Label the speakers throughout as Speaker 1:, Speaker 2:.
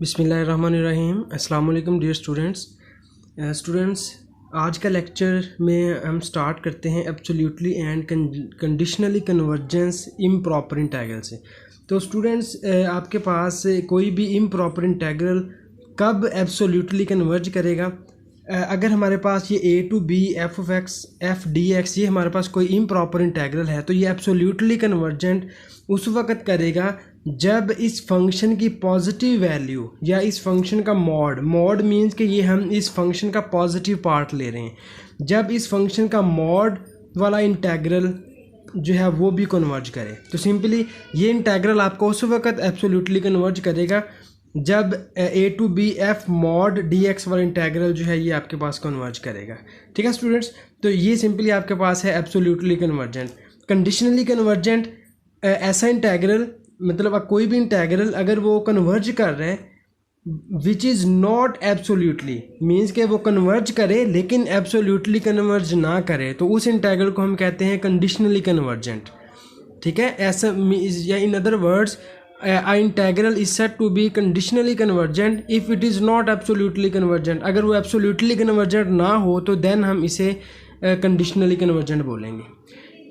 Speaker 1: बिस्मिल्लाहिर्रहमानिर्रहीम। अस्सलाम वालेकुम डियर स्टूडेंट्स। आज का लेक्चर में हम स्टार्ट करते हैं absolutely and conditionally convergence improper integral से। तो स्टूडेंट्स, आपके पास कोई भी इम्प्रॉपर इंटीग्रल कब एब्सोल्युटली कन्वर्ज करेगा? अगर हमारे पास ये a to b f of x f dx ये हमारे पास कोई इम्प्रॉपर इंटीग्रल है, तो ये एब्सोल्युटली कन्वर्जेंट उस वक़्त करेगा जब इस फंक्शन की पॉजिटिव वैल्यू या इस फंक्शन का मॉड मीन्स कि ये हम इस फंक्शन का पॉजिटिव पार्ट ले रहे हैं, जब इस फंक्शन का मॉड वाला इंटीग्रल जो है वो भी कन्वर्ज करे। तो सिंपली ये इंटीग्रल आपको उस वक़्त एब्सोल्युटली कन्वर्ज करेगा जब a to b f mod dx वाला इंटीग्रल जो है ये आपके पास कन्वर्ज करेगा। ठीक है स्टूडेंट्स, तो ये सिंपली आपके पास है एब्सोल्युटली कन्वर्जेंट। कंडीशनली कन्वर्जेंट ऐसा इंटीग्रल, मतलब कोई भी इंटीग्रल अगर वो कन्वर्ज कर रहे हैं which is not absolutely, means के वो कन्वर्ज करे लेकिन एब्सोल्युटली कन्वर्ज ना करे, तो उस इंटीग्रल को हम कहते हैं कंडीशनली कन्वर्जेंट। ठीक है, ऐसा या in other words a integral is said to be conditionally convergent if it is not absolutely convergent। अगर वो absolutely convergent ना हो तो then हम इसे conditionally convergent बोलेंगे।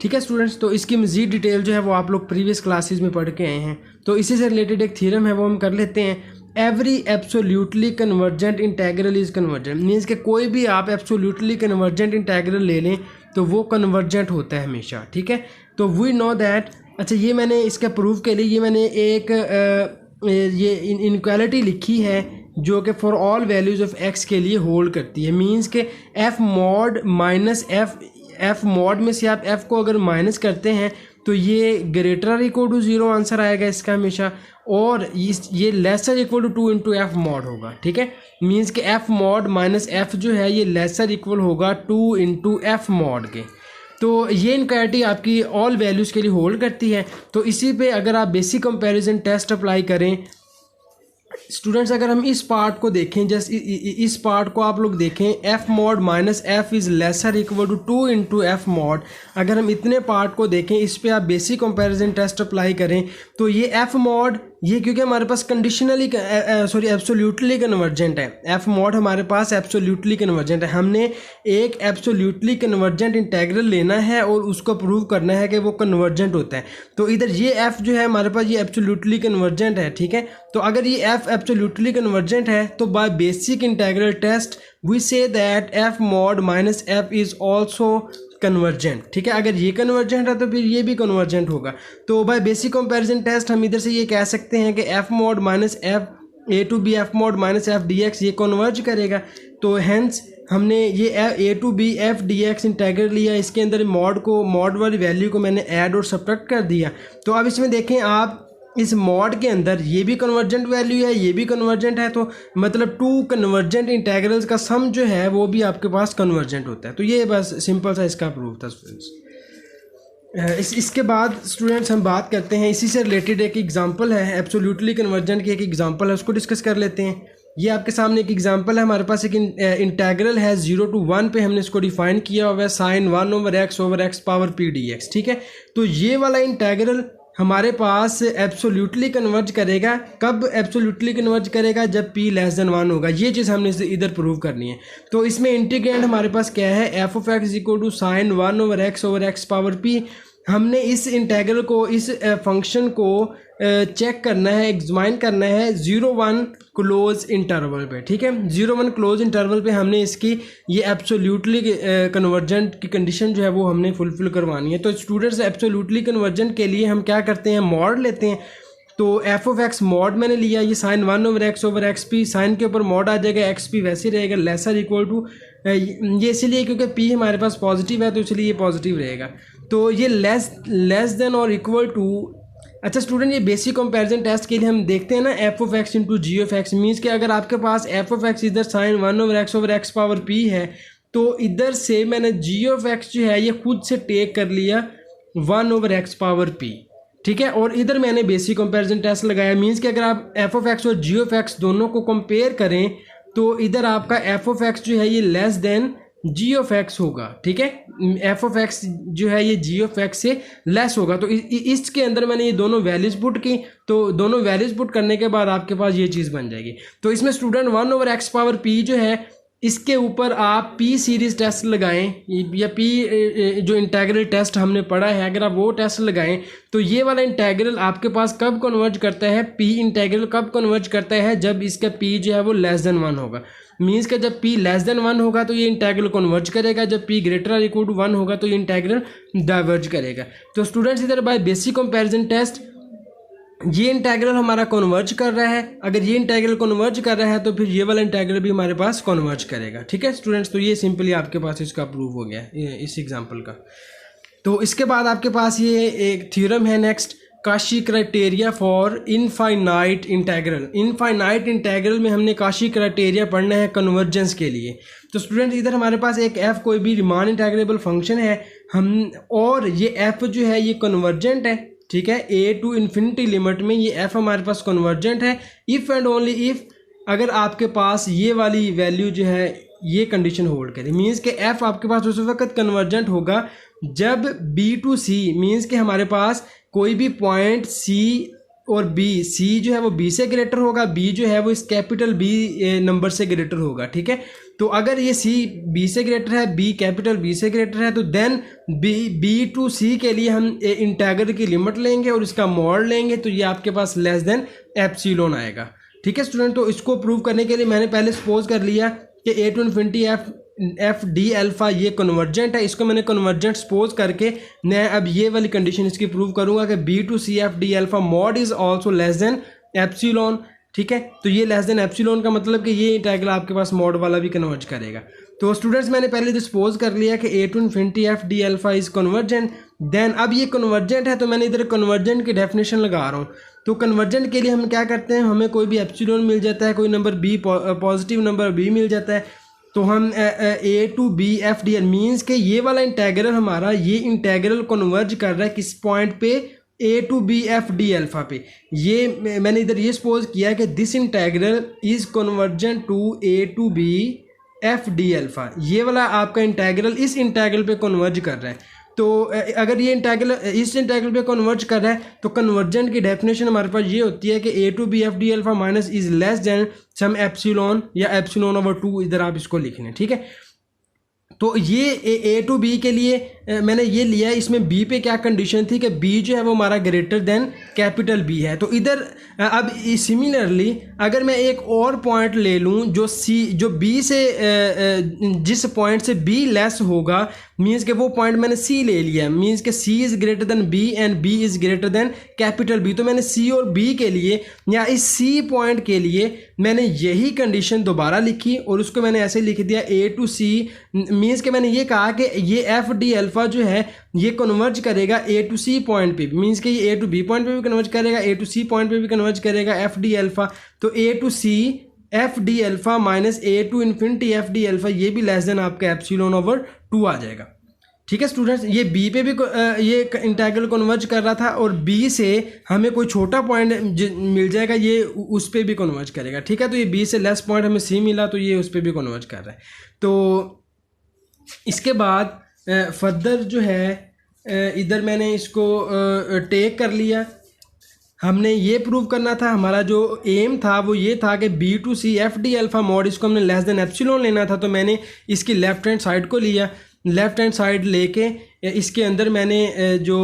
Speaker 1: ठीक है स्टूडेंट्स, तो इसकी मज़ीद डिटेल जो है वो आप लोग प्रीवियस क्लासेस में पढ़ के आए हैं। तो इसी से रिलेटेड एक थ्योरम है वो हम कर लेते हैं। Every absolutely convergent integral is convergent, means कि कोई भी आप एब्सोल्युटली कन्वर्जेंट इंटीग्रल ले लें तो वो कन्वर्जेंट होता है हमेशा। ठीक है, तो वी नो दैट। अच्छा, ये मैंने इसका प्रूफ के लिए ये मैंने एक ये इनक्वालिटी लिखी है जो कि for all values of x के लिए होल्ड करती है। मींस के F mod minus F mod में से आप एफ को अगर माइनस करते हैं तो ये ग्रेटर इक्वल टू 0 आंसर आएगा इसका हमेशा, और ये lesser equal to 2 into f mod होगा। ठीक है, मींस के एफ मॉड माइनस एफ जो है ये लेसर इक्वल होगा 2 इंटू एफ मॉड के। तो ये इनक्वालिटी आपकी ऑल वैल्यूज़ के लिए होल्ड करती है। तो इसी पे अगर आप बेसिक कंपैरिजन टेस्ट अप्लाई करें स्टूडेंट्स, अगर हम इस पार्ट को देखें, जैसे इस पार्ट को आप लोग देखें, f mod minus f is lesser equal to 2 into f mod, अगर हम इतने पार्ट को देखें, इस पे आप बेसिक कंपैरिजन टेस्ट अप्लाई करें तो ये एफ मॉड ये क्योंकि हमारे पास कंडीशनली एब्सोल्युटली कन्वर्जेंट है, एफ मॉड हमारे पास एब्सोल्युटली कन्वर्जेंट है। हमने एक एब्सोल्युटली कन्वर्जेंट इंटीग्रल लेना है और उसको प्रूव करना है कि वो कन्वर्जेंट होता है। तो इधर ये एफ जो है हमारे पास ये एब्सोल्युटली कन्वर्जेंट है। ठीक है, तो अगर ये एफ एब्सोल्युटली कन्वर्जेंट है तो by basic integral test we see that f mod minus f is also convergent. ठीक है, अगर ये कन्वर्जेंट है तो फिर ये भी कन्वर्जेंट होगा। तो बाय बेसिक कंपैरिजन टेस्ट हम इधर से ये कह सकते हैं कि f mod minus f a to B f mod minus f d x ये कन्वर्ज करेगा। तो हैंस हमने ये ए to B F d x integral लिया, इसके अंदर मॉड वाली वैल्यू को मैंने ऐड और सब्ट्रैक्ट कर दिया। तो अब इसमें देखें आप, इस मॉड के अंदर ये भी कन्वर्जेंट वैल्यू है, ये भी कन्वर्जेंट है, तो मतलब 2 कन्वर्जेंट इंटीग्रल्स का सम जो है वो भी आपके पास कन्वर्जेंट होता है। तो ये बस सिंपल सा इसका प्रूफ था स्टूडेंट्स। इसके बाद स्टूडेंट्स हम बात करते हैं, इसी से रिलेटेड एक एग्जांपल है, एब्सोल्युटली कन्वर्जेंट की एक एग्जांपल है, उसको डिस्कस कर लेते हैं। ये आपके सामने एक एग्जांपल है, हमारे पास एक इंटीग्रल है 0 to 1 पे हमने इसको डिफाइन किया हुआ है sine 1 over x power p dx। ठीक है, तो ये वाला इंटीग्रल हमारे पास एब्सोल्युटली कन्वर्ज करेगा। कब एब्सोल्युटली कन्वर्ज करेगा? जब p लेस देन 1 होगा। ये चीज़ हमने इधर प्रूव करनी है। तो इसमें इंटीग्रेंड हमारे पास क्या है, f of x equal to sine 1 over x power p। हमने इस इंटीग्रल को, इस फंक्शन को चेक करना है, एग्जामिन करना है 0-1 क्लोज इंटरवल पे। ठीक है, 0-1 क्लोज इंटरवल पे हमने इसकी ये एब्सोल्युटली कन्वर्जेंट की कंडीशन जो है वो हमने फुलफिल करवानी है। तो स्टूडेंट्स, एब्सोल्युटली कन्वर्जेंट के लिए हम क्या करते हैं, मॉड लेते हैं। तो एफ ऑफ एक्स मॉड मैंने लिया, ये sine 1 over x p, sine के ऊपर मॉड आ जाएगा, एक्स पी वैसे ही रहेगा, लेसर इक्वल टू, ये इसलिए क्योंकि p हमारे पास पॉजिटिव है तो इसलिए ये पॉजिटिव रहेगा। तो ये लेस देन और इक्वल टू। अच्छा स्टूडेंट, ये बेसिक कंपैरिजन टेस्ट के लिए हम देखते हैं ना, f of x into g of x, means कि अगर आपके पास एफ ऑफ एक्स इधर sine 1 over x power p है तो इधर से मैंने जी ऑफ एक्स जो है ये खुद से टेक कर लिया 1 over x पावर p। ठीक है, और इधर मैंने बेसिक कंपैरिजन टेस्ट लगाया, मीन्स कि अगर आप एफ ऑफ एक्स और जी ऑफ एक्स दोनों को कंपेयर करें तो इधर आपका एफ ऑफ एक्स जो है ये less than g of x होगा। ठीक है, एफ ऑफ एक्स जो है ये जी ऑफ एक्स से लेस होगा। तो इसके अंदर मैंने ये दोनों वैल्यूज पुट की, तो दोनों वैल्यूज पुट करने के बाद आपके पास ये चीज़ बन जाएगी। तो इसमें स्टूडेंट 1/x⁻p जो है इसके ऊपर आप पी सीरीज टेस्ट लगाएं या पी जो इंटेग्रल टेस्ट हमने पढ़ा है अगर आप वो टेस्ट लगाएं तो ये वाला इंटेग्रल आपके पास कब कन्वर्ज करता है, पी इंटेग्रल कब कन्वर्ज करता है, जब इसका पी जो है वो लेस देन 1 होगा। मीन्स का जब p लेस देन 1 होगा तो ये इंटेग्रल कन्वर्ज करेगा, जब p ग्रेटर और इक्वल टू 1 होगा तो ये इंटेग्रल डाइवर्ज करेगा। तो स्टूडेंट्स इधर बाय बेसिक कंपैरिजन टेस्ट ये इंटेग्रल हमारा कन्वर्ज कर रहा है, अगर ये इंटेग्रल कन्वर्ज कर रहा है तो फिर ये वाला इंटेग्रल भी हमारे पास कन्वर्ज करेगा। ठीक है स्टूडेंट्स, तो ये सिंपली आपके पास इसका प्रूव हो गया इस एग्जांपल का। तो इसके बाद आपके पास ये एक थ्योरम है next, Kashi criteria for infinite integral. Infinite integral में हमने काशी क्राइटेरिया पढ़ना है कन्वर्जेंस के लिए। तो स्टूडेंट इधर हमारे पास एक f कोई भी रीमान इंटेग्रेबल फंक्शन है हम, और ये f जो है ये कन्वर्जेंट है। ठीक है, a टू इन्फिनिटी लिमिट में ये f हमारे पास कन्वर्जेंट है इफ़ एंड ओनली इफ़ अगर आपके पास ये वाली वैल्यू जो है ये कंडीशन होल्ड करे। मीन्स के f आपके पास उस वक्त कन्वर्जेंट होगा जब b टू c, मीन्स के हमारे पास कोई भी पॉइंट c और b, c जो है वो b से ग्रेटर होगा, b जो है वो इस कैपिटल b नंबर से ग्रेटर होगा। ठीक है, तो अगर ये c b से ग्रेटर है, b कैपिटल b से ग्रेटर है तो देन b टू c के लिए हम इंटेग्रल की लिमिट लेंगे और इसका मॉड लेंगे तो ये आपके पास लेस देन एप्सिलॉन आएगा। ठीक है स्टूडेंट, तो इसको प्रूव करने के लिए मैंने पहले सपोज कर लिया कि a to infinity F D alpha ये कन्वर्जेंट है, इसको मैंने कन्वर्जेंट सपोज करके मैं अब ये वाली कंडीशन इसकी प्रूव करूंगा कि b to c f D alpha mod is also less than epsilon. ठीक है, तो ये लेस देन एप्सिलॉन का मतलब कि ये इंटेग्रल आपके पास मॉड वाला भी कन्वर्ज करेगा। तो स्टूडेंट्स मैंने पहले तो सपोज कर लिया कि a to infinity F D alpha is convergent, then अब ये कन्वर्जेंट है तो मैंने इधर कन्वर्जेंट की डेफिनेशन लगा रहा हूँ। तो कन्वर्जेंट के लिए हम क्या करते हैं, हमें कोई भी एप्सिलॉन मिल जाता है, कोई number b positive number b मिल जाता है, तो हम a to B F d l means के ये वाला इंटेग्रल हमारा ये इंटेग्रल कन्वर्ज कर रहा है किस पॉइंट पे, a to B F D alpha पे। ये मैंने इधर ये सपोज किया कि this integral is convergent to a to B F D alpha. ये वाला आपका इंटेग्रल इस इंटेग्रल पे कन्वर्ज कर रहा है। तो अगर ये इंटेग्रल इस इंटेग्रल पे कन्वर्ज कर रहा है तो कन्वर्जेंट की डेफिनेशन हमारे पास ये होती है कि a to B F D alpha minus is less than some epsilon या एप्सिलॉन ओवर 2, इधर आप इसको लिख लें। ठीक है, तो ये ए टू बी के लिए मैंने ये लिया है। इसमें बी पे क्या कंडीशन थी कि बी जो है वो हमारा ग्रेटर देन कैपिटल बी है। तो इधर अब सिमिलरली अगर मैं एक और पॉइंट ले लूँ जो बी से जिस पॉइंट से बी लेस होगा, मीन्स के वो पॉइंट मैंने सी ले लिया, मीन्स के c is greater than b and b is greater than capital b. तो मैंने सी और बी के लिए या इस सी पॉइंट के लिए मैंने यही कंडीशन दोबारा लिखी और उसको मैंने ऐसे लिख दिया ए टू सी, मीन्स के मैंने ये कहा कि ये एफ डी अल्फ़ा जो है ये कन्वर्ज करेगा ए टू सी पॉइंट पे, मीन्स कि ये ए टू बी पॉइंट पे भी कन्वर्ज करेगा, ए टू सी पॉइंट पे भी कन्वर्ज करेगा एफ डी अल्फ़ा। तो ए to c f D alpha minus a to infinity F D alpha ये भी लेस देन आपका एप्सिलॉन ओवर 2 आ जाएगा। ठीक है स्टूडेंट्स, ये बी पे भी ये इंटेग्रल कन्वर्ज कर रहा था और बी से हमें कोई छोटा पॉइंट मिल जाएगा ये उस पे भी कन्वर्ज करेगा। ठीक है, तो ये बी से लेस पॉइंट हमें सी मिला तो ये उस पे भी कन्वर्ज कर रहा है। तो इसके बाद फर्दर जो है इधर मैंने इसको टेक कर लिया। हमने ये प्रूव करना था, हमारा जो एम था वो ये था कि b to c f D alpha mod इसको हमने लेस देन एप्सिलॉन लेना था। तो मैंने इसकी लेफ्ट हैंड साइड को लिया, लेफ्ट हैंड साइड लेके इसके अंदर मैंने जो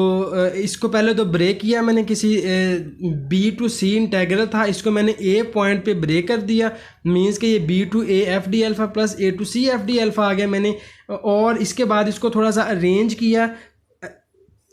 Speaker 1: इसको पहले तो ब्रेक किया मैंने किसी बी टू सी इंटेग्रल था, इसको मैंने ए पॉइंट पे ब्रेक कर दिया, मींस कि ये b to a f D alpha plus a to c f D alpha आ गया मैंने। और इसके बाद इसको थोड़ा सा अरेंज किया,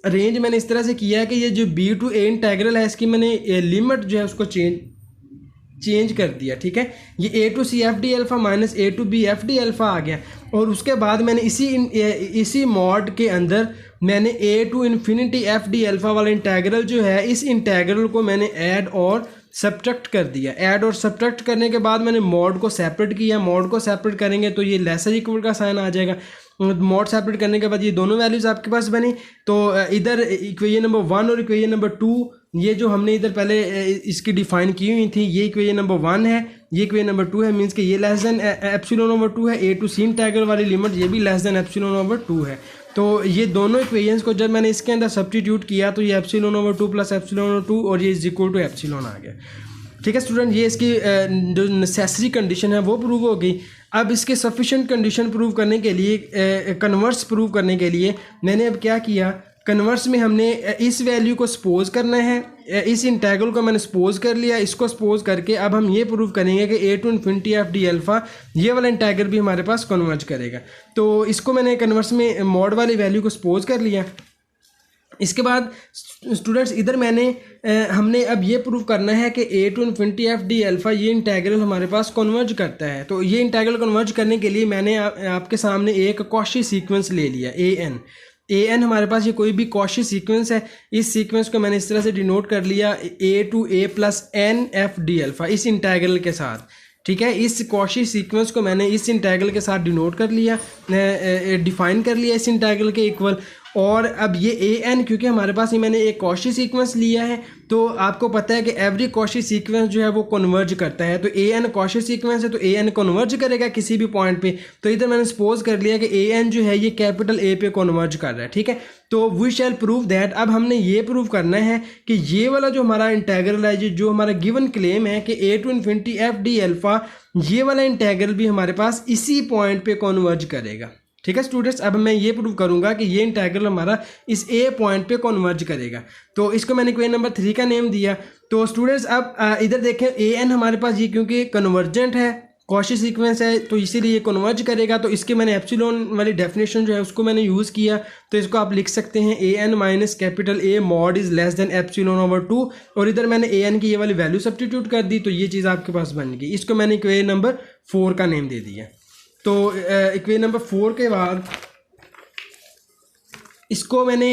Speaker 1: अरेंज मैंने इस तरह से किया है कि ये जो बी टू ए इंटेग्रल है इसकी मैंने लिमिट जो है उसको चेंज कर दिया। ठीक है, ये ए to c f D alpha minus a to B F D alpha आ गया। और उसके बाद मैंने इसी मॉड के अंदर मैंने a to infinity F D alpha वाला इंटेग्रल जो है इस इंटेग्रल को मैंने ऐड और सब्ट्रैक्ट कर दिया। ऐड और सब्ट्रैक्ट करने के बाद मैंने मॉड को सेपरेट किया। मॉड को सेपरेट करेंगे तो ये लेसर इक्वल का साइन आ जाएगा। मॉड सेपरेट करने के बाद ये दोनों वैल्यूज़ आपके पास बनी। तो इधर इक्वेशन नंबर 1 और इक्वेशन नंबर 2 ये जो हमने इधर पहले इसकी डिफाइन की हुई थी, ये इक्वेशन नंबर 1 है, ये इक्वेशन नंबर 2 है, मींस कि ये लेस देन एप्सिलॉन ओवर 2 है। ए टू सी इंटेग्रल वाली लिमिट ये भी लेस देन एप्सिलॉन ओवर 2 है। तो ये दोनों इक्वेशंस को जब मैंने इसके अंदर सब्स्टिट्यूट किया तो ये epsilon over 2 plus epsilon over 2 और ये इज इक्वल टू एप्सिलॉन आ गया। ठीक है स्टूडेंट, ये इसकी जो नेसेसरी कंडीशन है वो प्रूव हो गई। अब इसके सफिशिएंट कंडीशन प्रूव करने के लिए, कन्वर्स प्रूव करने के लिए मैंने अब क्या किया, कन्वर्स में हमने इस वैल्यू को सपोज करना है, इस इंटेग्रल को मैंने सपोज कर लिया। इसको सपोज करके अब हम ये प्रूव करेंगे कि a to infinity F D alpha ये वाला इंटेग्रल भी हमारे पास कन्वर्ज करेगा। तो इसको मैंने कन्वर्स में मॉड वाली वैल्यू को सपोज कर लिया। इसके बाद स्टूडेंट्स इधर हमने अब ये प्रूव करना है कि a to infinity F D alpha ये इंटेग्रल हमारे पास कन्वर्ज करता है। तो ये इंटेग्रल कन्वर्ज करने के लिए मैंने आपके सामने एक कॉची सीक्वेंस ले लिया, ए एन हमारे पास ये कोई भी कॉची सीक्वेंस है। इस सीक्वेंस को मैंने इस तरह से डिनोट कर लिया a to A plus N F D alpha इस इंटेग्रल के साथ। ठीक है, इस कॉची सीक्वेंस को मैंने इस इंटेग्रल के साथ डिनोट कर लिया, डिफाइन कर लिया इस इंटेग्रल के इक्वल। और अब ये ए एन, क्योंकि हमारे पास ये मैंने एक कॉची सीक्वेंस लिया है तो आपको पता है कि एवरी कॉची सीक्वेंस जो है वो कन्वर्ज करता है। तो ए एन कॉची सीक्वेंस है तो ए एन कन्वर्ज करेगा किसी भी पॉइंट पे। तो इधर मैंने सपोज कर लिया कि ए एन जो है ये कैपिटल ए पे कन्वर्ज कर रहा है। ठीक है, तो वी शैल प्रूव दैट। अब हमने ये प्रूव करना है कि ये वाला जो हमारा इंटेग्रल है, जो हमारा गिवन क्लेम है कि a to infinity F D alpha ये वाला इंटेग्रल भी हमारे पास इसी पॉइंट पे कन्वर्ज करेगा। ठीक है स्टूडेंट्स, अब मैं ये प्रूव करूंगा कि ये इंटेग्रल हमारा इस ए पॉइंट पे कन्वर्ज करेगा। तो इसको मैंने इक्वेशन नंबर 3 का नेम दिया। तो स्टूडेंट्स अब इधर देखें ए एन हमारे पास ये क्योंकि कन्वर्जेंट है, कॉची सीक्वेंस है, तो इसीलिए ये कन्वर्ज करेगा। तो इसके मैंने एप्सिलॉन वाली डेफिनेशन जो है उसको मैंने यूज़ किया। तो इसको आप लिख सकते हैं a n minus capital a mod is less than epsilon over 2, और इधर मैंने ए एन की ये वाली वैल्यू सब्स्टिट्यूट कर दी। तो ये चीज़ आपके पास बन गई। इसको मैंने इक्वेशन नंबर 4 का नेम दे दिया। तो इक्वेशन नंबर 4 के बाद इसको मैंने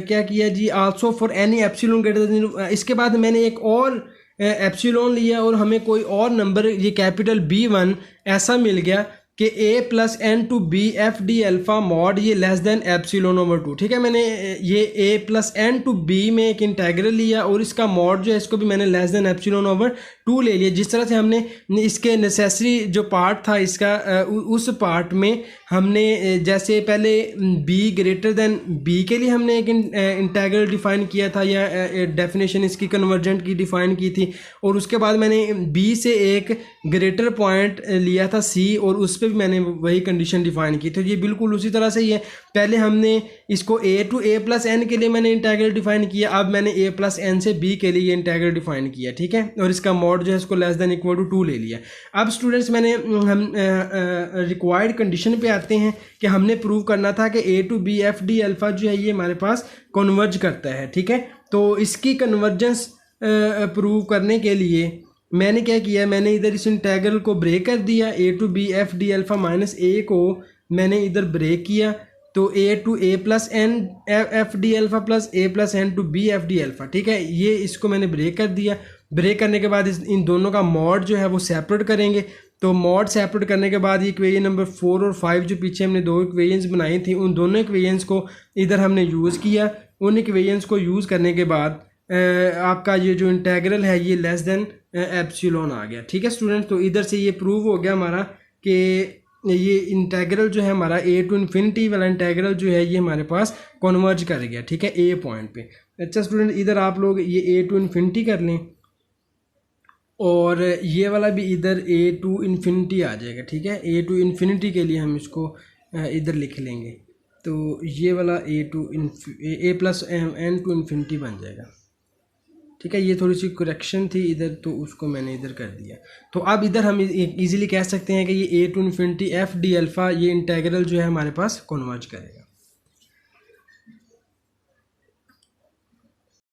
Speaker 1: क्या किया जी, also for any epsilon greater than. इसके बाद मैंने एक और एप्सिलॉन लिया और हमें कोई और नंबर ये कैपिटल B1 ऐसा मिल गया कि a plus N to B F D alpha mod ये लेस देन एप्सिलॉन ओवर 2। ठीक है, मैंने ये a plus N to b में एक इंटेग्रल लिया और इसका मॉड जो है इसको भी मैंने लेस देन एप्सिलॉन ओवर 2 ले लिया। जिस तरह से हमने इसके नेसेसरी जो पार्ट था इसका, उस पार्ट में हमने जैसे पहले b ग्रेटर देन b के लिए हमने एक इंटेग्रल डिफाइन किया था या डेफिनेशन इसकी कन्वर्जेंट की डिफाइन की थी, और उसके बाद मैंने b से एक ग्रेटर पॉइंट लिया था c और उस पर भी मैंने वही कंडीशन डिफाइन की। तो ये बिल्कुल उसी तरह से ही है। पहले हमने इसको a to a plus n के लिए मैंने इंटेग्रल डिफाइन किया, अब मैंने a प्लस एन से b के लिए इंटेग्रल डिफाइन किया। ठीक है, और इसका मॉड जो है इसको लेस देन इक्वल टू 2 ले लिया। अब स्टूडेंट्स हम रिक्वायर्ड कंडीशन पे आते हैं कि हमने प्रूव करना था कि a to b f D alpha जो है ये हमारे पास कन्वर्ज करता है। ठीक है, तो इसकी कन्वर्जेंस प्रूव करने के लिए मैंने क्या किया, मैंने इधर इस इंटेग्रल को ब्रेक कर दिया। A to B F D alpha minus A को मैंने इधर ब्रेक किया। तो ए to A plus N F D alpha plus A plus N to B F D alpha. ठीक है, ये इसको मैंने ब्रेक कर दिया। ब्रेक करने के बाद इन दोनों का मॉड जो है वो सेपरेट करेंगे। तो मॉड सेपरेट करने के बाद ये इक्वेशन नंबर 4 और 5 जो पीछे हमने 2 इक्वेशंस बनाई थी, उन दोनों इक्वेशंस को इधर हमने यूज़ किया। उन इक्वेशंस को यूज़ करने के बाद आपका ये जो इंटेग्रल है ये लेस देन एप्सिलॉन आ गया। ठीक है स्टूडेंट, तो इधर से ये प्रूव हो गया हमारा कि ये इंटेग्रल जो है हमारा ए टू इन्फिनिटी वाला इंटेग्रल जो है ये हमारे पास कन्वर्ज कर गया। ठीक है, ए पॉइंट पे। अच्छा स्टूडेंट, इधर आप लोग ये ए टू इन्फिनिटी कर लें और ये वाला भी इधर ए टू इन्फिनिटी आ जाएगा। ठीक है, ए टू इन्फिनिटी के लिए हम इसको इधर लिख लेंगे। तो ये वाला ए प्लस एन टू इन्फिनिटी बन जाएगा। ठीक है, ये थोड़ी सी करेक्शन थी इधर, तो उसको मैंने इधर कर दिया। तो अब इधर हम इजीली कह सकते हैं कि ये ए to infinity F D alpha ये इंटेग्रल जो है हमारे पास कन्वर्ज करेगा।